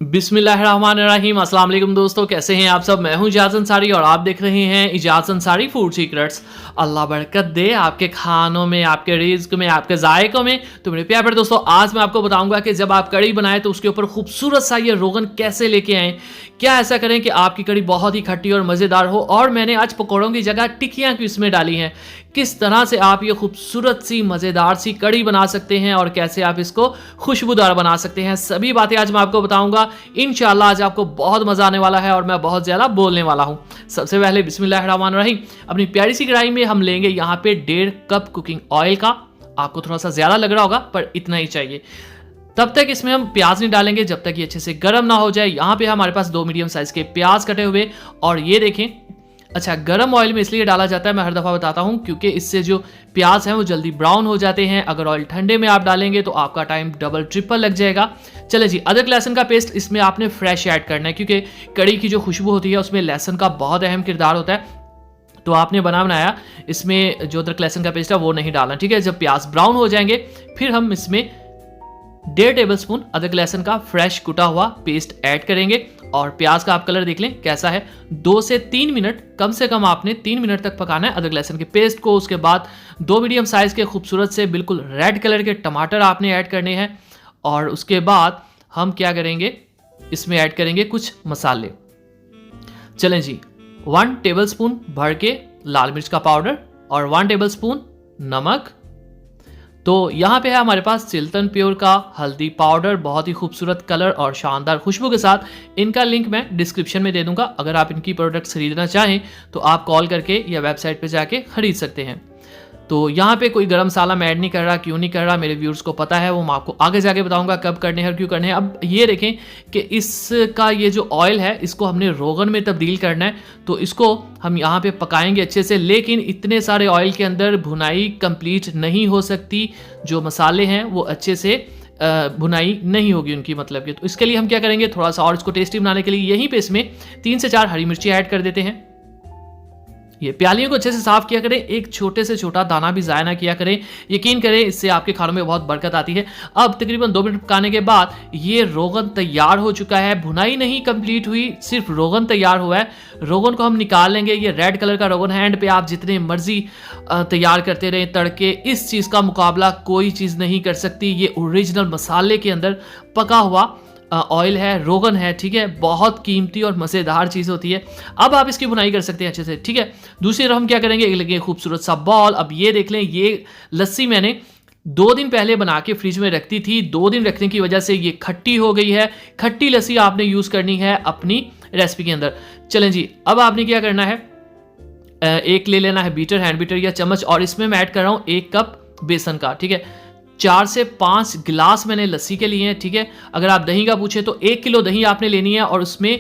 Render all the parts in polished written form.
बिस्मिल्लाहिर्रहमानिर्रहीम। अस्सलाम वालेकुम दोस्तों, कैसे हैं आप सब। मैं हूं इजाज़ अंसारी और आप देख रहे हैं इजाज़ अंसारी फूड सीक्रेट्स। अल्लाह बरकत दे आपके खानों में, आपके रिज़्क में, आपके जायकों में। तो मेरे प्यारे दोस्तों, आज मैं आपको बताऊंगा कि जब आप कड़ी बनाएं तो उसके ऊपर खूबसूरत सा ये रोगन कैसे लेके आएँ। क्या ऐसा करें कि आपकी कड़ी बहुत ही खट्टी और मज़ेदार हो। और मैंने आज पकौड़ों की जगह टिक्कियाँ क्यों इसमें डाली हैं, किस तरह से आप ये खूबसूरत सी मज़ेदार सी कड़ी बना सकते हैं और कैसे आप इसको खुशबूदार बना सकते हैं, सभी बातें आज मैं आपको बताऊंगा। इंशाल्लाह आज आपको बहुत मज़ा आने वाला है और मैं बहुत ज़्यादा बोलने वाला हूं। सबसे पहले बिस्मिल्लाहिर्रहमानिर्रहीम, अपनी प्यारी सी कढ़ाई में हम लेंगे यहाँ पे 1.5 कप कुकिंग ऑयल का। आपको थोड़ा सा ज़्यादा लग रहा होगा पर इतना ही चाहिए। तब तक इसमें हम प्याज नहीं डालेंगे जब तक ये अच्छे से गर्म ना हो जाए। यहाँ पे हमारे पास 2 मीडियम साइज़ के प्याज कटे हुए, और ये देखें। अच्छा, गरम ऑयल में इसलिए डाला जाता है, मैं हर दफ़ा बताता हूँ, क्योंकि इससे जो प्याज हैं वो जल्दी ब्राउन हो जाते हैं। अगर ऑयल ठंडे में आप डालेंगे तो आपका टाइम डबल ट्रिपल लग जाएगा। चले जी, अदरक लहसुन का पेस्ट इसमें आपने फ्रेश ऐड करना है, क्योंकि कड़ी की जो खुशबू होती है उसमें लहसुन का बहुत अहम किरदार होता है। तो आपने बनाया इसमें जो अदरक लहसुन का पेस्ट है वो नहीं डालना, ठीक है। जब प्याज ब्राउन हो जाएंगे फिर हम इसमें 1.5 टेबलस्पून अदरक लहसुन का फ्रेश कुटा हुआ पेस्ट ऐड करेंगे। और प्याज का आप कलर देख लें कैसा है। 2 से 3 मिनट, कम से कम आपने 3 मिनट तक पकाना है अदरक लहसुन के पेस्ट को। उसके बाद 2 मीडियम साइज के खूबसूरत से बिल्कुल रेड कलर के टमाटर आपने ऐड करने हैं। और उसके बाद हम क्या करेंगे, इसमें ऐड करेंगे कुछ मसाले। चलें जी, 1 टेबलस्पून भर के लाल मिर्च का पाउडर और 1 टेबलस्पून नमक। तो यहाँ पे है हमारे पास चिल्तन प्योर का हल्दी पाउडर, बहुत ही खूबसूरत कलर और शानदार खुशबू के साथ। इनका लिंक मैं डिस्क्रिप्शन में दे दूंगा। अगर आप इनकी प्रोडक्ट्स खरीदना चाहें तो आप कॉल करके या वेबसाइट पे जाके खरीद सकते हैं। तो यहाँ पे कोई गरम मसाला मैं ऐड नहीं कर रहा। क्यों नहीं कर रहा, मेरे व्यूअर्स को पता है, वो मैं आपको आगे जाके बताऊंगा कब करने हैं और क्यों करने हैं। अब ये देखें कि इसका ये जो ऑयल है इसको हमने रोगन में तब्दील करना है। तो इसको हम यहाँ पे पकाएंगे अच्छे से, लेकिन इतने सारे ऑयल के अंदर भुनाई कंप्लीट नहीं हो सकती। जो मसाले हैं वो अच्छे से भुनाई नहीं होगी उनकी, मतलब कि। तो इसके लिए हम क्या करेंगे, थोड़ा सा और इसको टेस्टी बनाने के लिए यहीं पे इसमें 3 से 4 हरी मिर्ची ऐड कर देते हैं। ये प्यालियों को अच्छे से साफ किया करें, एक छोटे से छोटा दाना भी ज़ाया ना किया करें। यकीन करें इससे आपके खानों में बहुत बरकत आती है। अब तकरीबन 2 मिनट पकाने के बाद ये रोगन तैयार हो चुका है। भुनाई नहीं कंप्लीट हुई, सिर्फ रोगन तैयार हुआ है। रोगन को हम निकाल लेंगे। ये रेड कलर का रोगन है। एंड पे आप जितने मर्जी तैयार करते रहें तड़के, इस चीज़ का मुकाबला कोई चीज़ नहीं कर सकती। ये ओरिजिनल मसाले के अंदर पका हुआ ऑयल है, रोगन है, ठीक है। बहुत कीमती और मज़ेदार चीज़ होती है। अब आप इसकी बुनाई कर सकते हैं अच्छे से, ठीक है। दूसरी तरफ हम क्या करेंगे, लगे खूबसूरत सा बॉल। अब ये देख लें, ये लस्सी मैंने 2 दिन पहले बना के फ्रिज में रखती थी। 2 दिन रखने की वजह से ये खट्टी हो गई है। खट्टी लस्सी आपने यूज़ करनी है अपनी रेसिपी के अंदर। चलें जी, अब आपने क्या करना है, एक ले लेना है बीटर, हैंड बीटर या चम्मच, और इसमें मैं ऐड कर रहा हूँ 1 कप बेसन का, ठीक है। 4 से 5 गिलास मैंने लस्सी के लिए हैं, ठीक है। अगर आप दही का पूछे तो 1 किलो दही आपने लेनी है और उसमें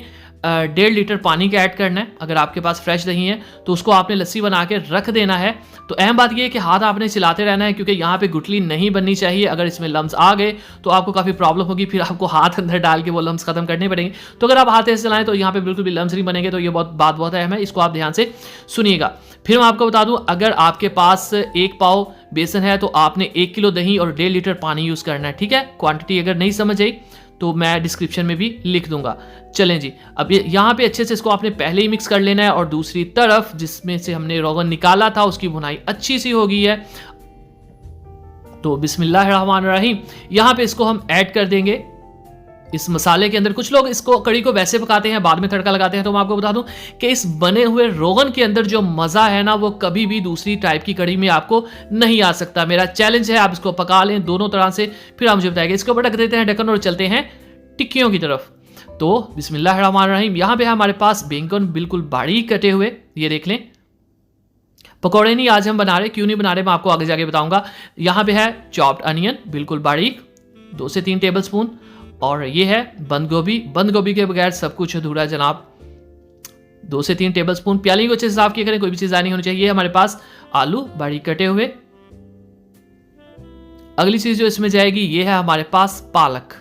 1.5 लीटर पानी का ऐड करना है। अगर आपके पास फ्रेश दही है तो उसको आपने लस्सी बना के रख देना है। तो अहम बात यह है कि हाथ आपने चलाते रहना है, क्योंकि यहाँ पे गुठली नहीं बननी चाहिए। अगर इसमें लम्स आ गए तो आपको काफ़ी प्रॉब्लम होगी, फिर आपको हाथ अंदर डाल के वो लम्स खत्म करने पड़ेंगे। तो अगर आप हाथ ऐसे चलाएं तो यहाँ पे बिल्कुल भी लम्स नहीं बनेंगे। तो ये बात बहुत अहम है, इसको आप ध्यान से सुनिएगा। फिर मैं आपको बता दूं, अगर आपके पास 1 पाव बेसन है तो आपने 1 किलो दही और 1.5 लीटर पानी यूज़ करना है, ठीक है। क्वांटिटी अगर नहीं समझ आई तो मैं डिस्क्रिप्शन में भी लिख दूंगा। चलें जी, अब यहाँ पे अच्छे से इसको आपने पहले ही मिक्स कर लेना है। और दूसरी तरफ जिसमें से हमने रोगन निकाला था उसकी भुनाई अच्छी सी हो गई है। तो बिस्मिल्लाहिर्रहमानिर्रहीम, यहाँ पे इसको हम ऐड कर देंगे इस मसाले के अंदर। कुछ लोग इसको कड़ी को वैसे पकाते हैं, बाद में तड़का लगाते हैं। तो मैं आपको बता दूं कि इस बने हुए रोगन के अंदर जो मज़ा है ना, वो कभी भी दूसरी टाइप की कड़ी में आपको नहीं आ सकता। मेरा चैलेंज है, आप इसको पका लें दोनों तरह से, फिर आप मुझे बताएंगे। इसके ऊपर ढक देते हैं ढक्कन और चलते हैं टिक्कियों की तरफ। तो बिस्मिल्लाहिर्रहमानिर्रहीम, यहाँ पे हमारे पास बैंगन बिल्कुल बारीक कटे हुए, ये देख लें। पकौड़े नहीं आज हम बना रहे, क्यों नहीं बना रहे मैं आपको आगे जाके बताऊंगा। यहाँ पे है चॉप्ड अनियन बिल्कुल बारीक, 2 से 3 टेबल स्पून। और ये है बंद गोभी। बंद गोभी के बगैर सब कुछ अधूरा है जनाब। 2 से 3 टेबल स्पून। प्याली को अच्छे से साफ किया करें, कोई भी चीज़ नहीं होनी चाहिए। हमारे पास आलू बारीक कटे हुए। अगली चीज़ जो इसमें जाएगी ये है हमारे पास पालक।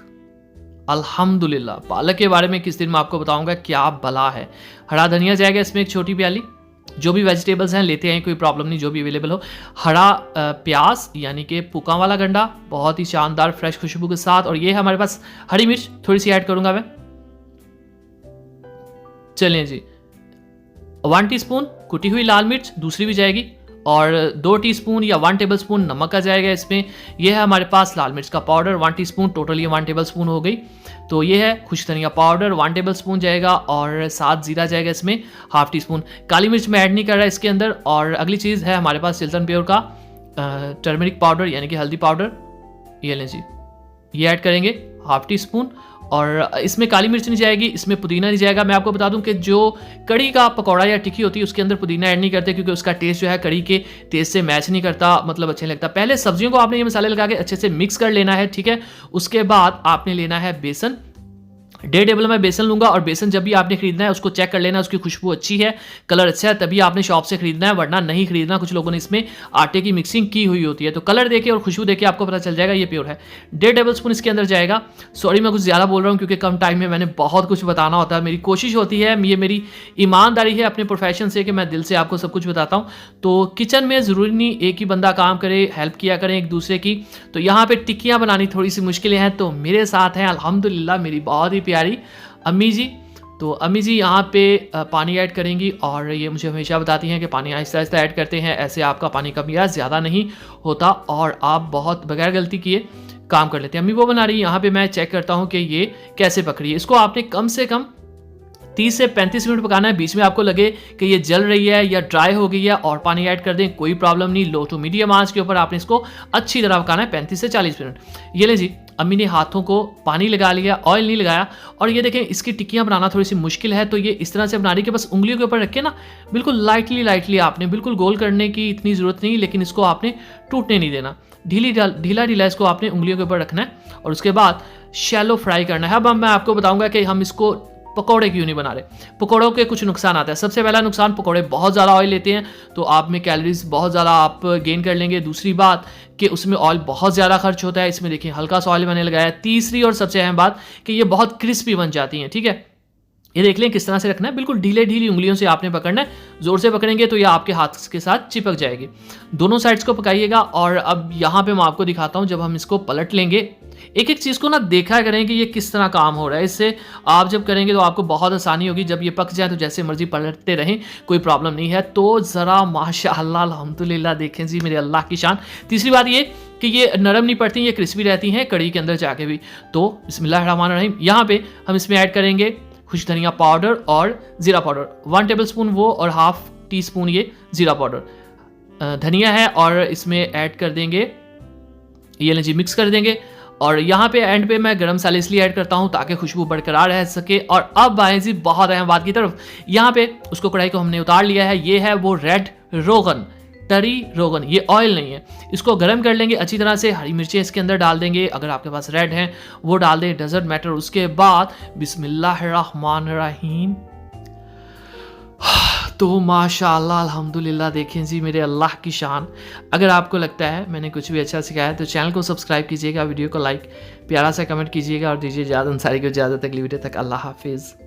अल्हम्दुलिल्लाह, पालक के बारे में किस दिन मैं आपको बताऊंगा, क्या भला है। हरा धनिया जाएगा इसमें 1 छोटी प्याली। जो भी वेजिटेबल्स हैं लेते हैं, कोई प्रॉब्लम नहीं, जो भी अवेलेबल हो। हरा प्याज यानी कि पुका वाला गंडा, बहुत ही शानदार फ्रेश खुशबू के साथ। और ये हमारे पास हरी मिर्च थोड़ी सी ऐड करूंगा मैं, चलें जी, 1 टीस्पून कुटी हुई लाल मिर्च, दूसरी भी जाएगी, और 2 टीस्पून या 1 टेबलस्पून नमक का जाएगा इसमें। यह है हमारे पास लाल मिर्च का पाउडर 1 टीस्पून, टोटल ये 1 टेबलस्पून हो गई। तो ये है खुश्क धनिया पाउडर 1 टेबलस्पून जाएगा, और साथ जीरा जाएगा इसमें ½ टीस्पून। काली मिर्च मैं ऐड नहीं कर रहा इसके अंदर। और अगली चीज़ है हमारे पास चिल्टन प्योर का टर्मरिक पाउडर यानी कि हल्दी पाउडर, ये लें जी, ये ऐड करेंगे ½ टीस्पून। और इसमें काली मिर्च नहीं जाएगी, इसमें पुदीना नहीं जाएगा। मैं आपको बता दूं कि जो कड़ी का पकौड़ा या टिक्की होती है उसके अंदर पुदीना ऐड नहीं करते, क्योंकि उसका टेस्ट जो है कड़ी के टेस्ट से मैच नहीं करता, मतलब अच्छा नहीं लगता। पहले सब्जियों को आपने ये मसाले लगा के अच्छे से मिक्स कर लेना है, ठीक है। उसके बाद आपने लेना है बेसन, 1.5 टेबल मैं बेसन लूंगा। और बेसन जब भी आपने खरीदना है उसको चेक कर लेना, उसकी खुशबू अच्छी है, कलर अच्छा है, तभी आपने शॉप से खरीदना है, वरना नहीं खरीदना। कुछ लोगों ने इसमें आटे की मिक्सिंग की हुई होती है, तो कलर देके और खुशबू देके आपको पता चल जाएगा ये प्योर है। 1.5 टेबलस्पून इसके अंदर जाएगा। सॉरी मैं कुछ ज़्यादा बोल रहा हूँ, क्योंकि कम टाइम में मैंने बहुत कुछ बताना होता है। मेरी कोशिश होती है, ये मेरी ईमानदारी है अपने प्रोफेशन से, कि मैं दिल से आपको सब कुछ बताता हूँ। तो किचन में ज़रूरी नहीं एक ही बंदा काम करे, हेल्प किया करें एक दूसरे की। तो यहाँ पे टिक्कियाँ बनानी थोड़ी सी मुश्किलें हैं, तो मेरे साथ हैं अल्हम्दुलिल्लाह मेरी बहुत ही प्यारी अम्मी जी। तो अम्मी जी यहाँ पे पानी ऐड करेंगी, और ये मुझे हमेशा बताती हैं कि पानी आहिस्ता आहिस्ता ऐड करते हैं, ऐसे आपका पानी कम या ज़्यादा नहीं होता, और आप बहुत बगैर गलती किए काम कर लेते हैं। अम्मी वो बना रही है, यहाँ पे मैं चेक करता हूँ कि ये कैसे पक रही है। इसको आपने कम से कम 30 से 35 मिनट पकाना है। बीच में आपको लगे कि ये जल रही है या ड्राई हो गई है और पानी ऐड कर दें, कोई प्रॉब्लम नहीं। लो टू मीडियम आंच के ऊपर आपने इसको अच्छी तरह पकाना है 35 से 40 मिनट। ये ले जी, अम्मी ने हाथों को पानी लगा लिया, ऑयल नहीं लगाया। और ये देखें इसकी टिक्कियाँ बनाना थोड़ी सी मुश्किल है, तो ये इस तरह से बना रही है कि बस उंगलियों के ऊपर रख के ना बिल्कुल लाइटली आपने, बिल्कुल गोल करने की इतनी ज़रूरत नहीं, लेकिन इसको आपने टूटने नहीं देना। ढीला इसको आपने उंगलियों के ऊपर रखना है, और उसके बाद शैलो फ्राई करना है। अब मैं आपको बताऊंगा कि हम इसको पकौड़े क्यों नहीं बना रहे। पकौड़ों के कुछ नुकसान आते हैं। सबसे पहला नुकसान, पकौड़े बहुत ज़्यादा ऑयल लेते हैं, तो आप में कैलोरीज बहुत ज़्यादा आप गेन कर लेंगे। दूसरी बात कि उसमें ऑयल बहुत ज़्यादा खर्च होता है, इसमें देखिए हल्का सा ऑयल मैंने लगाया। तीसरी और सबसे अहम बात कि ये बहुत क्रिस्पी बन जाती हैं, ठीक है। ये देख लें किस तरह से रखना है, बिल्कुल ढीली उंगलियों से आपने पकड़ना है। जोर से पकड़ेंगे तो ये आपके हाथ के साथ चिपक जाएगी। दोनों साइड्स को पकाइएगा। और अब यहाँ पे मैं आपको दिखाता हूँ, जब हम इसको पलट लेंगे, एक एक चीज़ को ना देखा करें कि ये किस तरह काम हो रहा है। इससे आप जब करेंगे तो आपको बहुत आसानी होगी। जब ये पक जाए तो जैसे मर्जी पलटते रहें, कोई प्रॉब्लम नहीं है। तो ज़रा माशाअल्लाह अल्हम्दुलिल्लाह देखें जी, मेरे अल्लाह की शान। तीसरी बात ये कि ये नरम नहीं पड़ती, ये क्रिस्पी रहती हैं कड़ी के अंदर जाके भी। तो बिस्मिल्लाहिर्रहमानिर्रहीम, यहाँ पे हम इसमें ऐड करेंगे खुश्क धनिया पाउडर और ज़ीरा पाउडर 1 टेबलस्पून वो, और ½ टीस्पून ये ज़ीरा पाउडर। धनिया है और इसमें ऐड कर देंगे, ये लें जी, मिक्स कर देंगे। और यहाँ पे एंड पे मैं गरम मसाले इसलिए ऐड करता हूँ ताकि खुशबू बरकरार रह सके। और अब आए जी बहुत अहम बात की तरफ। यहाँ पे उसको कढ़ाई को हमने उतार लिया है। ये है वो रेड रोगन, टरी रोगन, ये ऑयल नहीं है। इसको गर्म कर लेंगे अच्छी तरह से। हरी मिर्चें इसके अंदर डाल देंगे, अगर आपके पास रेड हैं वो डाल दें, डजंट मैटर। उसके बाद बिस्मिल्लाहिर्रहमानिर्रहीम, तो माशाअल्लाह अल्हम्दुलिल्लाह देखें जी, मेरे अल्लाह की शान। अगर आपको लगता है मैंने कुछ भी अच्छा सिखाया तो चैनल को सब्सक्राइब कीजिएगा, वीडियो को लाइक, प्यारा सा कमेंट कीजिएगा, और दीजिए इजाज़त। अंसारी को इजाज़त। अगली वीडियो तक अल्लाह हाफिज़।